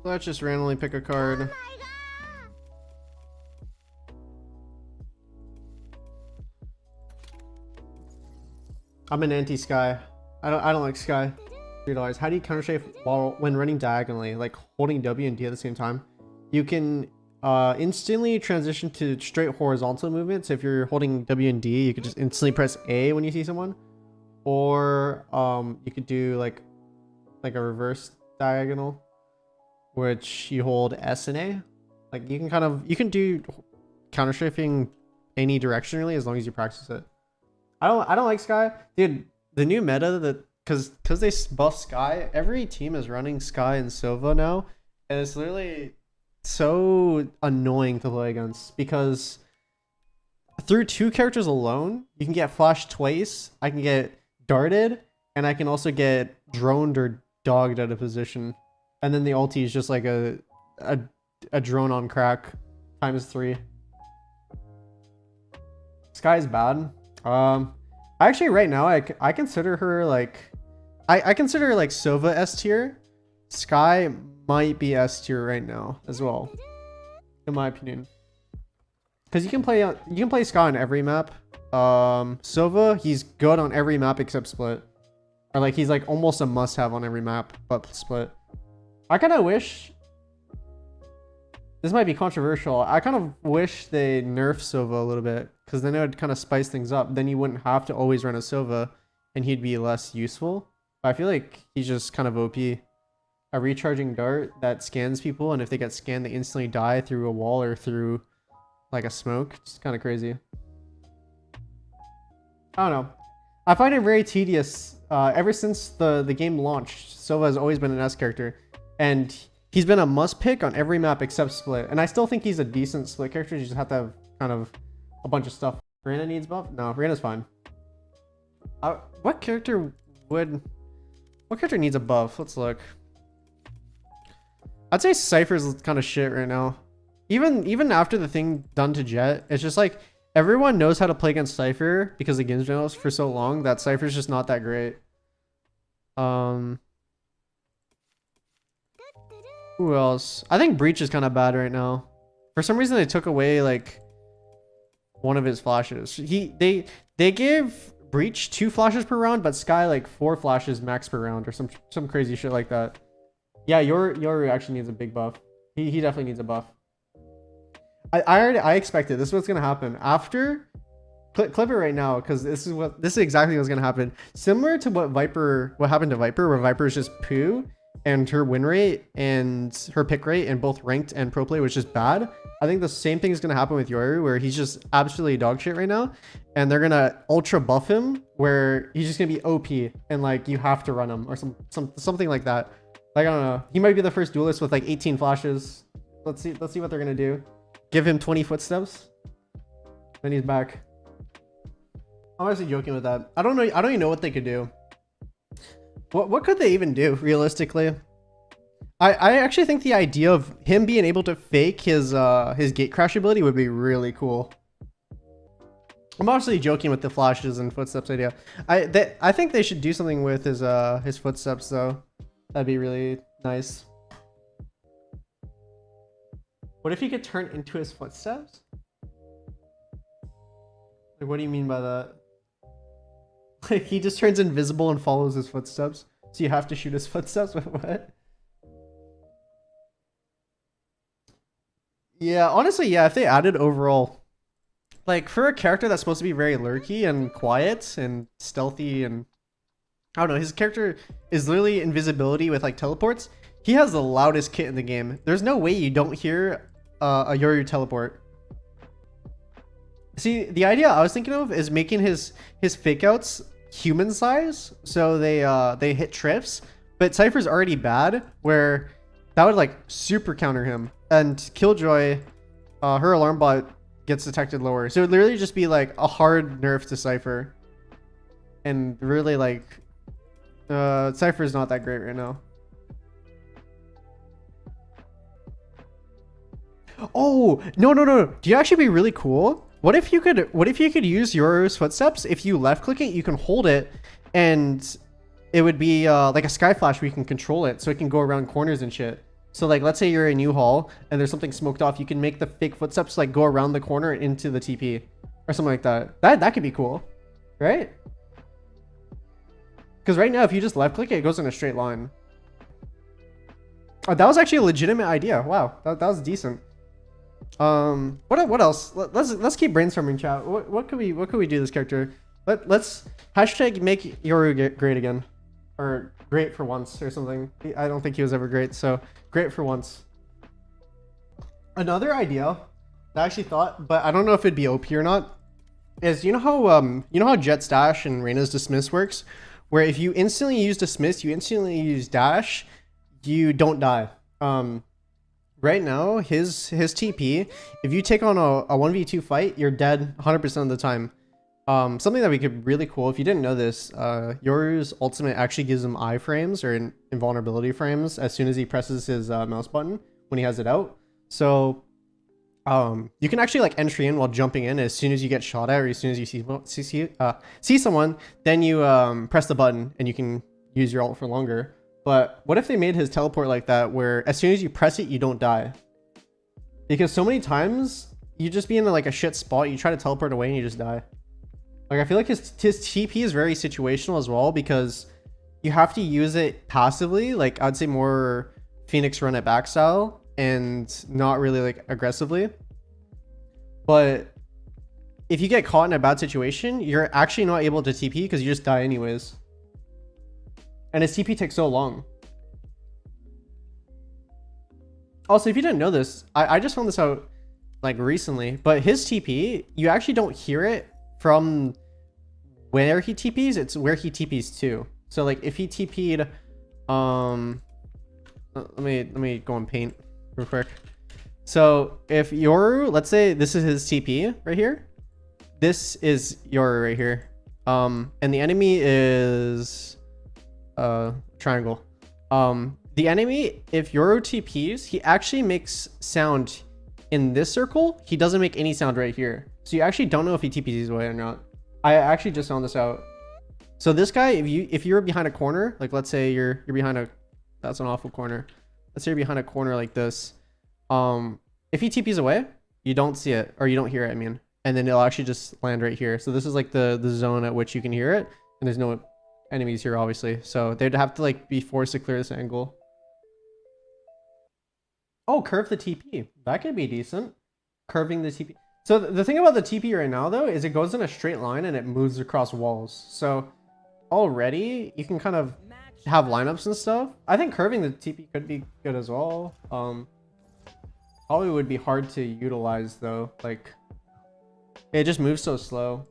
Let's just randomly pick a card. I'm an anti-Sky. I don't like Sky. $3. How do you counter strafe while when running diagonally, like holding W and D at the same time? You can instantly transition to straight horizontal movement. So if you're holding W and D, you could just instantly press A when you see someone, or you could do like a reverse diagonal, which you hold S and A. Like you can do counter strafing any direction really, as long as you practice it. I don't like Sky, dude. The new meta that because they buff Sky, every team is running Sky and Sova now, and it's literally so annoying to play against because through 2 characters alone, you can get flashed twice. I can get darted, and I can also get droned or dogged out of position. And then the ulti is just like a drone on crack times 3. Sky's bad. Actually right now I consider her like I consider her like Sova S tier. Sky might be S tier right now as well, in my opinion. Because you can play Sky on every map. Sova, he's good on every map except Split. Or like he's like almost a must-have on every map but Split. I kind of wish, this might be controversial, I kind of wish they nerf Sova a little bit, because then it would kind of spice things up. Then you wouldn't have to always run a Sova and he'd be less useful. But I feel like he's just kind of OP. A recharging dart that scans people, and if they get scanned they instantly die through a wall or through like a smoke. It's kind of crazy. I don't know. I find it very tedious. Ever since the game launched, Sova has always been an S character, and he's been a must pick on every map except Split. And I still think he's a decent Split character. You just have to have kind of a bunch of stuff. Reyna needs buff? No, Reyna's fine. What character needs a buff? Let's look. I'd say Cypher's kind of shit right now. Even after the thing done to Jet, it's just like everyone knows how to play against Cypher because the game's been out for so long that Cypher's just not that great. Who else? I think Breach is kind of bad right now. For some reason they took away like one of his flashes. They gave Breach 2 flashes per round, but Sky like 4 flashes max per round or some crazy shit like that. Yeah, Yoru actually needs a big buff. He definitely needs a buff. I expect it. This is what's gonna happen after. Clip it right now, because this is exactly what's gonna happen. Similar to what happened to Viper, where Viper is just poo, and her win rate and her pick rate in both ranked and pro play was just bad. I think the same thing is gonna happen with Yoru, where he's just absolutely dog shit right now, and they're gonna ultra buff him, where he's just gonna be OP, and like you have to run him or something like that. Like I don't know. He might be the first duelist with like 18 flashes. Let's see what they're gonna do. Give him 20 footsteps, then he's back. I'm honestly joking with that. I don't know. I don't even know what they could do. What could they even do realistically? I actually think the idea of him being able to fake his gate crash ability would be really cool. I'm honestly joking with the flashes and footsteps idea. I think they should do something with his footsteps though. That'd be really nice. What if he could turn into his footsteps? Like, what do you mean by that? Like, he just turns invisible and follows his footsteps, so you have to shoot his footsteps? What? Yeah, honestly, yeah, if they added overall, like, for a character that's supposed to be very lurky and quiet and stealthy and, I don't know, his character is literally invisibility with, like, teleports. He has the loudest kit in the game. There's no way you don't hear a Yoru teleport. See, the idea I was thinking of is making his fake outs human size, so they hit trips. But Cypher's already bad, where that would like super counter him. And Killjoy, her alarm bot gets detected lower, so it would literally just be like a hard nerf to Cypher. And really like, Cypher's not that great right now. Oh, no. Do you actually be really cool? What if you could use Yoru's footsteps? If you left click it, you can hold it, and it would be like a sky flash where you can control it, so it can go around corners and shit. So like, let's say you're in U-Haul and there's something smoked off, you can make the fake footsteps like go around the corner into the TP or something like that. That could be cool, right? Because right now, if you just left click it, it goes in a straight line. Oh, that was actually a legitimate idea. Wow, that was decent. What else? Let's keep brainstorming, chat. What could we do this character? Let's hashtag make Yoru great again, or great for once or something. I don't think he was ever great, so great for once. Another idea that I actually thought, but I don't know if it'd be OP or not, is you know how Jet's dash and Reyna's dismiss works, where if you instantly use dismiss, you instantly use dash, you don't die. Right now, his TP, if you take on a 1v2 fight, you're dead 100% of the time. Something that we could really cool, if you didn't know this, Yoru's ultimate actually gives him iframes or invulnerability frames as soon as he presses his mouse button when he has it out. So you can actually like entry in while jumping in as soon as you get shot at, or as soon as you see someone, then you press the button and you can use your ult for longer. But what if they made his teleport like that, where as soon as you press it, you don't die? Because so many times you just be in like a shit spot, you try to teleport away and you just die. Like I feel like his TP is very situational as well, because you have to use it passively. Like I'd say more Phoenix run it back style and not really like aggressively. But if you get caught in a bad situation, you're actually not able to TP because you just die anyways. And his TP takes so long. Also, if you didn't know this, I just found this out like recently, but his TP, you actually don't hear it from where he TPs, it's where he TPs to. So like if he TP'd, let me go and paint real quick. So if Yoru, let's say this is his TP right here, this is Yoru right here, and the enemy is triangle. The enemy, if Yoru TPs, he actually makes sound in this circle. He doesn't make any sound right here. So you actually don't know if he TPs away or not. I actually just found this out. So this guy, if you're behind a corner, like let's say you're behind a, that's an awful corner. Let's say you're behind a corner like this. If he TPs away, you don't see it, or you don't hear it, I mean, and then it'll actually just land right here. So this is like the zone at which you can hear it, and there's no enemies here, obviously. So they'd have to like be forced to clear this angle. Oh, curve the TP. That could be decent. Curving the TP. So the thing about the TP right now, though, is it goes in a straight line and it moves across walls. So already you can kind of have lineups and stuff. I think curving the TP could be good as well. Probably would be hard to utilize though. Like it just moves so slow.